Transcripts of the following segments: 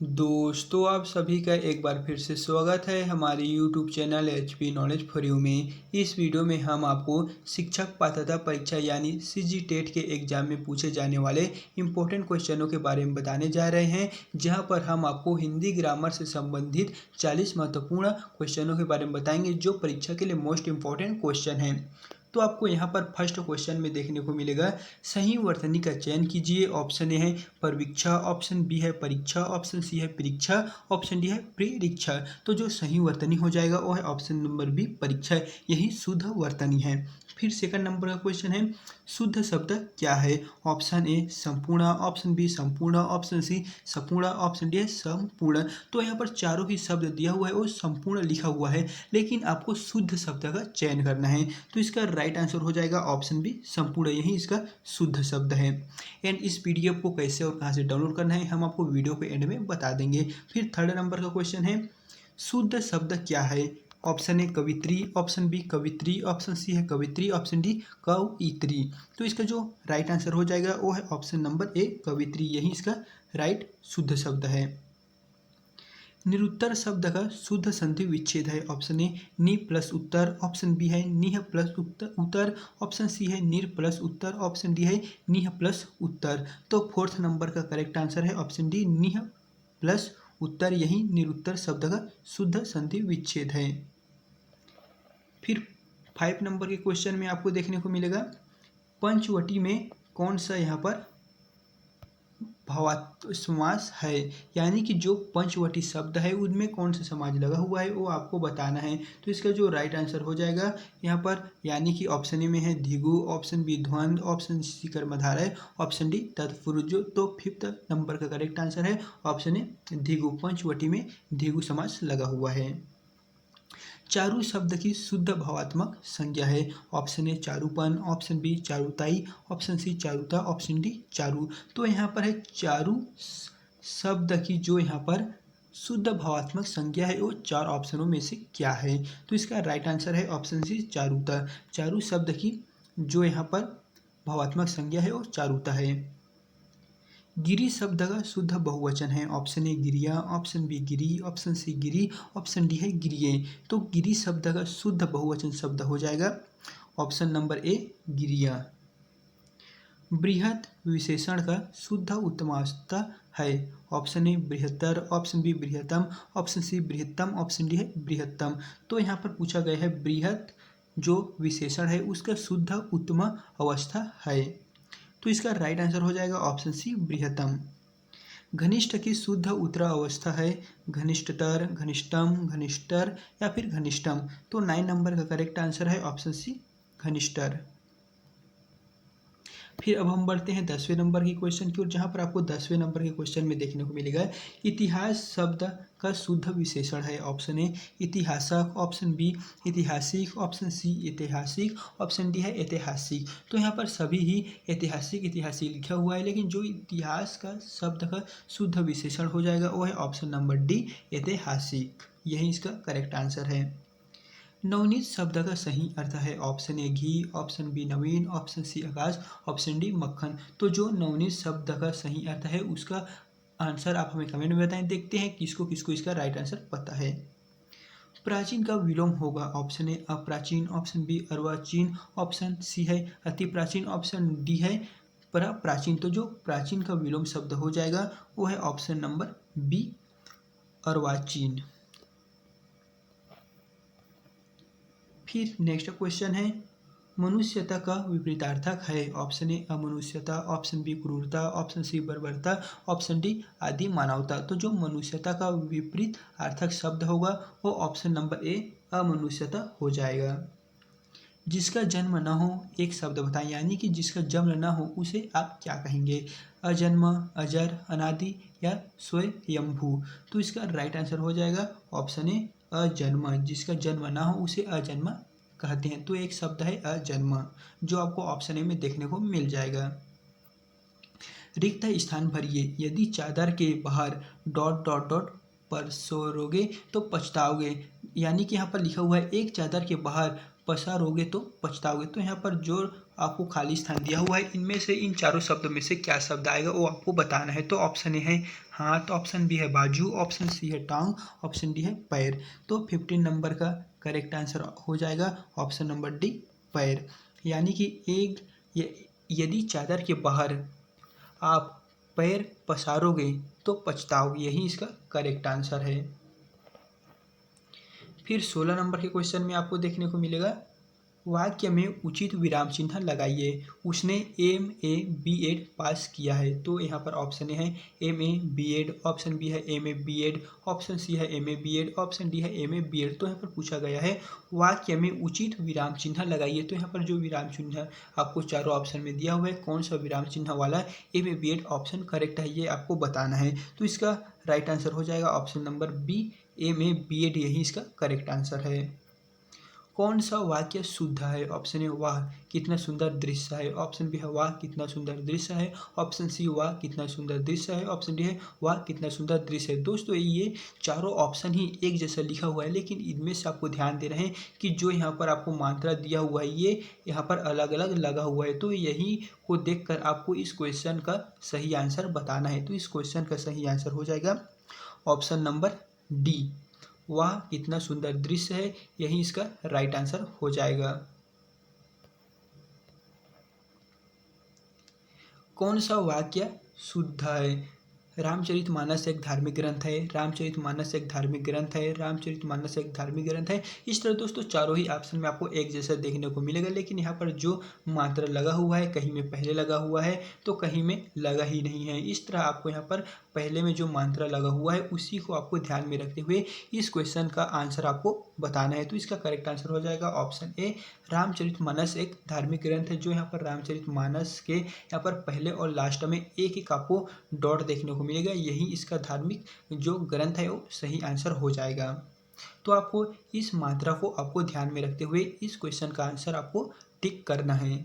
दोस्तों आप सभी का एक बार फिर से स्वागत है हमारे YouTube channel HP knowledge for you में। इस वीडियो में हम आपको शिक्षक पात्रता परीक्षा यानी CG टेट के एग्जाम में पूछे जाने वाले इम्पोर्टेंट क्वेश्चनों के बारे में बताने जा रहे हैं, जहां पर हम आपको हिंदी ग्रामर से संबंधित 40 महत्वपूर्ण क्वेश्चनों के बारे में बताएंगे जो परीक्षा के लिए मोस्ट इम्पोर्टेंट क्वेश्चन हैं। तो आपको यहाँ पर फर्स्ट क्वेश्चन में देखने को मिलेगा, सही वर्तनी का चयन कीजिए। ऑप्शन ए है परीक्षा, ऑप्शन बी है परीक्षा, ऑप्शन सी है परीक्षा, ऑप्शन डी है प्रीक्षा। तो जो सही वर्तनी हो जाएगा वो है ऑप्शन नंबर बी परीक्षा, यही शुद्ध वर्तनी है। फिर सेकंड नंबर का क्वेश्चन है, शुद्ध शब्द क्या है। ऑप्शन ए संपूर्ण, ऑप्शन बी संपूर्ण, ऑप्शन सी संपूर्ण, ऑप्शन डी है संपूर्ण। तो यहाँ पर चारों ही शब्द दिया हुआ है वो संपूर्ण लिखा हुआ है, लेकिन आपको शुद्ध शब्द का चयन करना है। तो इसका राइट आंसर हो जाएगा ऑप्शन बी संपूर्ण, यही इसका शुद्ध शब्द है। एंड इस पीडीएफ को कैसे और कहाँ से डाउनलोड करना है हम आपको वीडियो के एंड में बता देंगे। फिर थर्ड नंबर का क्वेश्चन है, शुद्ध शब्द क्या है। ऑप्शन ए कवित्री, ऑप्शन बी कवित्री, ऑप्शन सी है कवित्री, ऑप्शन डी कवित्री। तो इसका जो राइट आंसर हो जाएगा वो है ऑप्शन नंबर ए कवित्री, यही इसका राइट शुद्ध शब्द है। निरुत्तर शब्द का शुद्ध संधि विच्छेद है। ऑप्शन ए नि प्लस उत्तर, ऑप्शन बी है निह प्लस उत्तर, ऑप्शन सी है निर प्लस उत्तर, ऑप्शन डी है निह प्लस उत्तर। तो फोर्थ नंबर का करेक्ट आंसर है ऑप्शन डी निह प्लस उत्तर, यही निरुत्तर शब्द का शुद्ध संधि विच्छेद है। फिर 5 नंबर के क्वेश्चन में आपको देखने को मिलेगा, पंचवटी में कौन सा यहाँ पर भावात्मक समास है, यानी कि जो पंचवटी शब्द है उनमें कौन सा समाज लगा हुआ है वो आपको बताना है। तो इसका जो राइट आंसर हो जाएगा यहाँ पर, यानी कि ऑप्शन ए में है धिगु, ऑप्शन बी ध्वंद, ऑप्शन सी कर्मधारय है, ऑप्शन डी तत्पुरुष। तो फिफ्थ नंबर का करेक्ट आंसर है ऑप्शन ए धिगु, पंचवटी में धिगु समास लगा हुआ है। चारु शब्द की शुद्ध भावात्मक संज्ञा है। ऑप्शन ए चारूपन, ऑप्शन बी चारुताई, ऑप्शन सी चारुता, ऑप्शन डी चारु। तो यहाँ पर है चारु शब्द की जो यहाँ पर शुद्ध भावात्मक संज्ञा है वो चार ऑप्शनों में से क्या है। तो इसका राइट आंसर है ऑप्शन सी चारुता। चारु शब्द की जो यहाँ पर भावात्मक संज्ञा है वो चारुता है। गिरी शब्द का शुद्ध बहुवचन है। ऑप्शन ए गिरिया, ऑप्शन बी गिरी, ऑप्शन सी गिरी, ऑप्शन डी है गिरिये। तो गिरी शब्द का शुद्ध बहुवचन शब्द हो जाएगा ऑप्शन नंबर ए गिरिया। बृहत विशेषण का शुद्ध उत्तमावस्था है। ऑप्शन ए बृहत्तर, ऑप्शन बी बृहत्तम, ऑप्शन सी बृहत्तम, ऑप्शन डी है बृहत्तम। तो यहाँ पर पूछा गया है बृहत जो विशेषण है उसका शुद्ध उत्तम अवस्था है। तो इसका राइट आंसर हो जाएगा ऑप्शन सी बृहत्तम। घनिष्ठ की शुद्ध उत्तरा अवस्था है घनिष्ठतर, घनिष्ठम, घनिष्ठतर या फिर घनिष्ठम। तो 9 नंबर का करेक्ट आंसर है ऑप्शन सी घनिष्ठतर। फिर अब हम बढ़ते हैं 10वें नंबर की क्वेश्चन की ओर, जहाँ पर आपको 10वें नंबर के क्वेश्चन में देखने को मिलेगा, इतिहास शब्द का शुद्ध विशेषण है। ऑप्शन ए इतिहासक, ऑप्शन बी ऐतिहासिक, ऑप्शन सी ऐतिहासिक, ऑप्शन डी है ऐतिहासिक। तो यहाँ पर सभी ही ऐतिहासिक ऐतिहासिक लिखा हुआ है, लेकिन जो इतिहास का शब्द का शुद्ध विशेषण हो जाएगा वो है ऑप्शन नंबर डी ऐतिहासिक, यही इसका करेक्ट आंसर है। नवनीत शब्द का सही अर्थ है। ऑप्शन ए घी, ऑप्शन बी नवीन, ऑप्शन सी आकाश, ऑप्शन डी मक्खन। तो जो नवनीत शब्द का सही अर्थ है उसका आंसर आप हमें कमेंट में बताएं, देखते हैं किसको किसको इसका राइट आंसर पता है। प्राचीन का विलोम होगा। ऑप्शन ए अप्राचीन, ऑप्शन बी अर्वाचीन, ऑप्शन सी है अति प्राचीन, ऑप्शन डी है प्राचीन। तो जो प्राचीन का विलोम शब्द हो जाएगा वो है ऑप्शन नंबर बी अर्वाचीन। फिर नेक्स्ट क्वेश्चन है, मनुष्यता का विपरीतार्थक है। ऑप्शन ए अमनुष्यता, ऑप्शन बी क्रूरता, ऑप्शन सी बर्बरता, ऑप्शन डी आदि मानवता। तो जो मनुष्यता का विपरीत अर्थक शब्द होगा वो ऑप्शन नंबर ए अमनुष्यता हो जाएगा। जिसका जन्म न हो एक शब्द बताएं, यानी कि जिसका जन्म न हो उसे आप क्या कहेंगे। अजन्म, अजर, अनादि या स्वयंभू। तो इसका राइट आंसर हो जाएगा ऑप्शन ए अजन्म। जिसका जन्म ना हो उसे अजन्म कहते हैं। तो एक शब्द है अजन्म जो आपको ऑप्शन ए में देखने को मिल जाएगा। रिक्त स्थान भरिए, यदि चादर के बाहर डॉट डॉट डॉट परोसोगे तो पछताओगे, यानी कि यहाँ पर लिखा हुआ है एक चादर के बाहर पसारोगे तो पछताओगे। तो यहाँ पर जो आपको खाली स्थान दिया हुआ है इनमें से इन चारों शब्दों में से क्या शब्द आएगा वो आपको बताना है। तो ऑप्शन ए है हाथ, ऑप्शन बी है बाजू, ऑप्शन सी है टांग, ऑप्शन डी है पैर। तो 15 नंबर का करेक्ट आंसर हो जाएगा ऑप्शन नंबर डी, पैर। यानी कि यदि चादर के बाहर आप पैर पसारोगे तो पछताओगे, यही इसका करेक्ट आंसर है। फिर 16 नंबर के क्वेश्चन में आपको देखने को मिलेगा, वाक्य में उचित विराम चिन्ह लगाइए। उसने MA B.Ed पास किया है। तो यहाँ पर ऑप्शन ए है MA B.Ed, ऑप्शन बी है MA B.Ed, ऑप्शन सी है MA B.Ed, ऑप्शन डी है MA B.Ed। तो यहाँ पर पूछा गया है वाक्य में उचित विराम चिन्ह लगाइए। तो यहाँ पर जो विराम चिन्ह आपको चारों ऑप्शन में दिया हुआ है, कौन सा विराम चिन्ह वाला MA B.Ed ऑप्शन करेक्ट है, ये आपको बताना है। तो इसका राइट आंसर हो जाएगा option number B, MA B.Ed, यही इसका करेक्ट आंसर है। कौन सा वाक्य शुद्ध है? ऑप्शन ए वाह कितना सुंदर दृश्य है, ऑप्शन बी है वाह कितना सुंदर दृश्य है, ऑप्शन सी वाह कितना सुंदर दृश्य है, ऑप्शन डी है वाह कितना सुंदर दृश्य है। दोस्तों ये चारों ऑप्शन ही एक जैसा लिखा हुआ है, लेकिन इनमें से आपको ध्यान दे रहे हैं कि जो यहाँ पर आपको मात्रा दिया हुआ है ये यहाँ पर अलग अलग लगा हुआ है। तो यही को देखकर आपको इस क्वेश्चन का सही आंसर बताना है। तो इस क्वेश्चन का सही आंसर हो जाएगा ऑप्शन नंबर डी, वाह कितना सुंदर दृश्य है, यही इसका राइट आंसर हो जाएगा। कौन सा वाक्य शुद्ध है? रामचरितमानस एक धार्मिक ग्रंथ है, रामचरितमानस एक धार्मिक ग्रंथ है, रामचरितमानस एक धार्मिक ग्रंथ है। इस तरह दोस्तों चारों ही ऑप्शन में आपको एक जैसा देखने को मिलेगा, लेकिन यहाँ पर जो मात्रा लगा हुआ है कहीं में पहले लगा हुआ है तो कहीं में लगा ही नहीं है। इस तरह आपको यहाँ पर पहले में जो मात्रा लगा हुआ है उसी को आपको ध्यान में रखते हुए इस क्वेश्चन का आंसर आपको बताना है। तो इसका करेक्ट आंसर हो जाएगा ऑप्शन ए, रामचरितमानस एक धार्मिक ग्रंथ है। जो यहाँ पर रामचरितमानस के यहाँ पर पहले और लास्ट में एक एक आपको डॉट देखने को मिलेगा, यही इसका धार्मिक जो ग्रंथ है वो सही आंसर हो जाएगा। तो आपको इस मात्रा को आपको ध्यान में रखते हुए इस क्वेश्चन का आंसर आपको टिक करना है।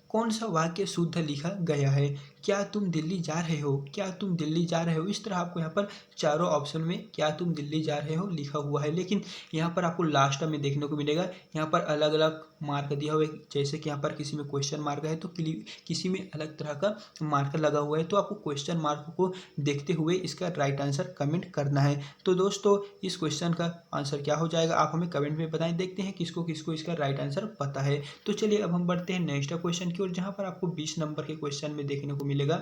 कौन सा वाक्य शुद्ध लिखा गया है? क्या तुम दिल्ली जा रहे हो, क्या तुम दिल्ली जा रहे हो। इस तरह आपको यहाँ पर चारों ऑप्शन में क्या तुम दिल्ली जा रहे हो लिखा हुआ है, लेकिन यहाँ पर आपको लास्ट में देखने को मिलेगा यहाँ पर अलग अलग मार्क दिया हुआ है। जैसे कि यहाँ पर किसी में क्वेश्चन मार्क है तो किसी में अलग तरह का मार्क लगा हुआ है। तो आपको क्वेश्चन मार्क को देखते हुए इसका राइट आंसर कमेंट करना है। तो दोस्तों इस क्वेश्चन का आंसर क्या हो जाएगा आप हमें कमेंट में बताएं, देखते हैं किसको किसको इसका राइट आंसर पता है। तो चलिए अब हम बढ़ते हैं नेक्स्ट क्वेश्चन की ओर, जहाँ पर आपको 20 नंबर के क्वेश्चन में देखने को मिलेगा,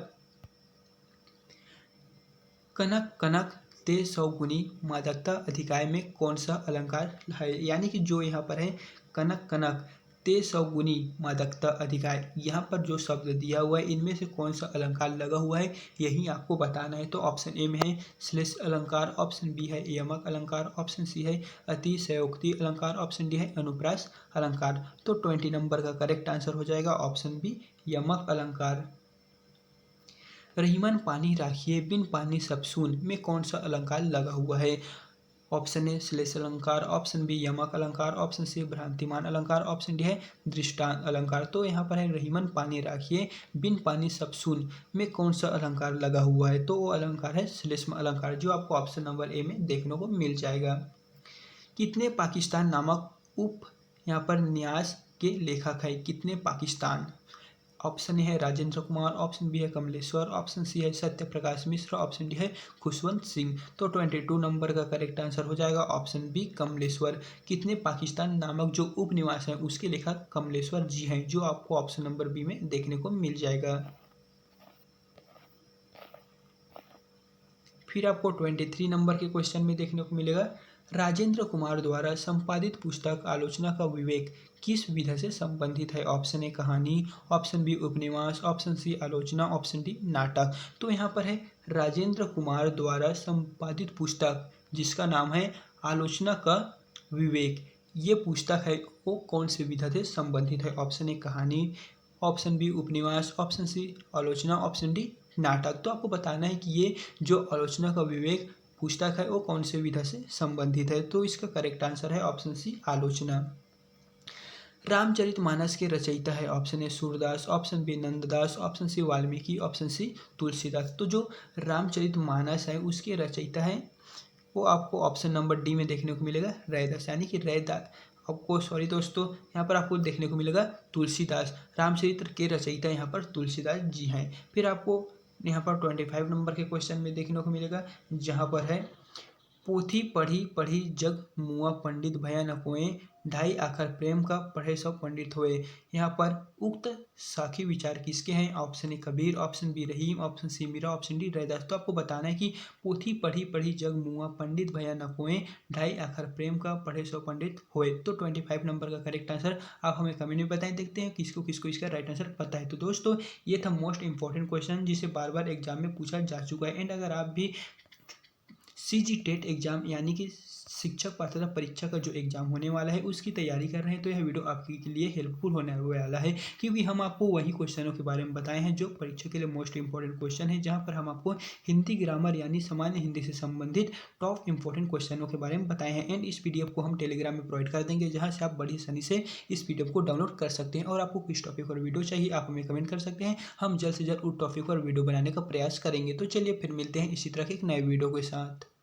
कनक कनक ते सौगुनी मादकता अधिकाय में कौन सा अलंकार है। यानी कि जो यहाँ पर है कनक कनक ते सौगुनी मादकता अधिकाय, यहाँ पर जो शब्द दिया हुआ है इनमें से कौन सा अलंकार लगा हुआ है यही आपको बताना है। तो ऑप्शन ए में है श्लेष अलंकार, ऑप्शन बी है यमक अलंकार, ऑप्शन सी है अतिशयोक्ति अलंकार, ऑप्शन डी है अनुप्रास अलंकार। तो 20 नंबर का करेक्ट आंसर हो जाएगा ऑप्शन बी, यमक अलंकार। रहीमन पानी राखिए बिन पानी सब सून में कौन सा अलंकार लगा हुआ है। ऑप्शन ए श्लेष अलंकार, ऑप्शन बी यमक अलंकार, ऑप्शन सी भ्रांतिमान अलंकार, ऑप्शन डी है दृष्टांत अलंकार। तो यहाँ पर है रहीमन पानी राखिए बिन पानी सब सून में कौन सा अलंकार लगा हुआ है। तो वो अलंकार है श्लेष अलंकार, जो आपको ऑप्शन नंबर ए में देखने को मिल जाएगा। कितने पाकिस्तान नामक उप यहाँ पर न्यास के लेखक है, कितने पाकिस्तान। ऑप्शन ए है राजेंद्र कुमार, ऑप्शन बी है कमलेश्वर, ऑप्शन सी है सत्य प्रकाश मिश्र, ऑप्शन डी है खुशवंत सिंह। तो 22 नंबर का करेक्ट आंसर हो जाएगा ऑप्शन बी, कमलेश्वर। कितने पाकिस्तान नामक जो उपनिवास है उसके लेखक कमलेश्वर जी हैं, जो आपको ऑप्शन नंबर बी में देखने को मिल जाएगा। फिर आपको 23 नंबर के क्वेश्चन में देखने को मिलेगा, राजेंद्र कुमार द्वारा संपादित पुस्तक आलोचना का विवेक किस विधा से संबंधित है। ऑप्शन ए कहानी, ऑप्शन बी उपन्यास, ऑप्शन सी आलोचना, ऑप्शन डी नाटक। तो यहाँ पर है राजेंद्र कुमार द्वारा संपादित पुस्तक जिसका नाम है आलोचना का विवेक, ये पुस्तक है वो कौन सी विधा से संबंधित है। ऑप्शन ए कहानी, ऑप्शन बी उपन्यास, ऑप्शन सी आलोचना, ऑप्शन डी नाटक। तो आपको बताना है कि ये जो आलोचना का विवेक पुस्तक है वो कौन से विधा से संबंधित है। तो इसका करेक्ट आंसर है ऑप्शन सी आलोचना। रामचरितमानस के रचयिता है, option A Surdas, option B Nanddas, option C Valmiki, option C Tulsidas. तो जो रामचरितमानस है उसके रचयिता है वो आपको ऑप्शन नंबर डी में देखने को मिलेगा रैदास, यानी कि रैदास आपको सॉरी दोस्तों यहाँ पर आपको देखने को मिलेगा तुलसीदास। रामचरित्र के रचयिता यहाँ पर तुलसीदास जी हैं। फिर आपको यहाँ पर 25 नंबर के क्वेश्चन में देखने को मिलेगा, जहाँ पर है पोथी पढ़ी पढ़ी जग मुआ पंडित भया न कोय, ढाई आखर प्रेम का पढ़े सब पंडित होए। यहाँ पर उक्त साखी विचार किसके हैं? Option A Kabir, option B Rahim, option C Meera, option D Raidas. तो आपको बताना है कि पोथी पढ़ी पढ़ी जग मुआ पंडित भया न कोय, ढाई आखर प्रेम का पढ़े सब पंडित होए। तो 25 नंबर का करेक्ट आंसर आप हमें कमेंट में बताएं, देखते हैं किसको किसको इसका राइट आंसर पता है। तो दोस्तों ये था मोस्ट इंपॉर्टेंट क्वेश्चन जिसे बार बार एग्जाम में पूछा जा चुका है। एंड अगर आप भी सीजी टेट एग्जाम यानी कि शिक्षक पात्रता परीक्षा का जो एग्जाम होने वाला है उसकी तैयारी कर रहे हैं, तो यह वीडियो आपके लिए हेल्पफुल होने वाला है, क्योंकि हम आपको वही क्वेश्चनों के बारे में बताए हैं जो परीक्षा के लिए मोस्ट इंपॉर्टेंट क्वेश्चन है, जहां पर हम आपको हिंदी ग्रामर यानी सामान्य हिंदी से संबंधित टॉप इंपॉर्टेंट क्वेश्चनों के बारे में बताए हैं। एंड इस पीडीएफ को हम टेलीग्राम में प्रोवाइड कर देंगे, जहाँ से आप बड़ी आसानी से इस पीडीएफ को डाउनलोड कर सकते हैं। और आपको किस टॉपिक पर वीडियो चाहिए आप हमें कमेंट कर सकते हैं, हम जल्द से जल्द उस टॉपिक पर वीडियो बनाने का प्रयास करेंगे। तो चलिए फिर मिलते हैं इसी तरह के एक नए वीडियो के साथ।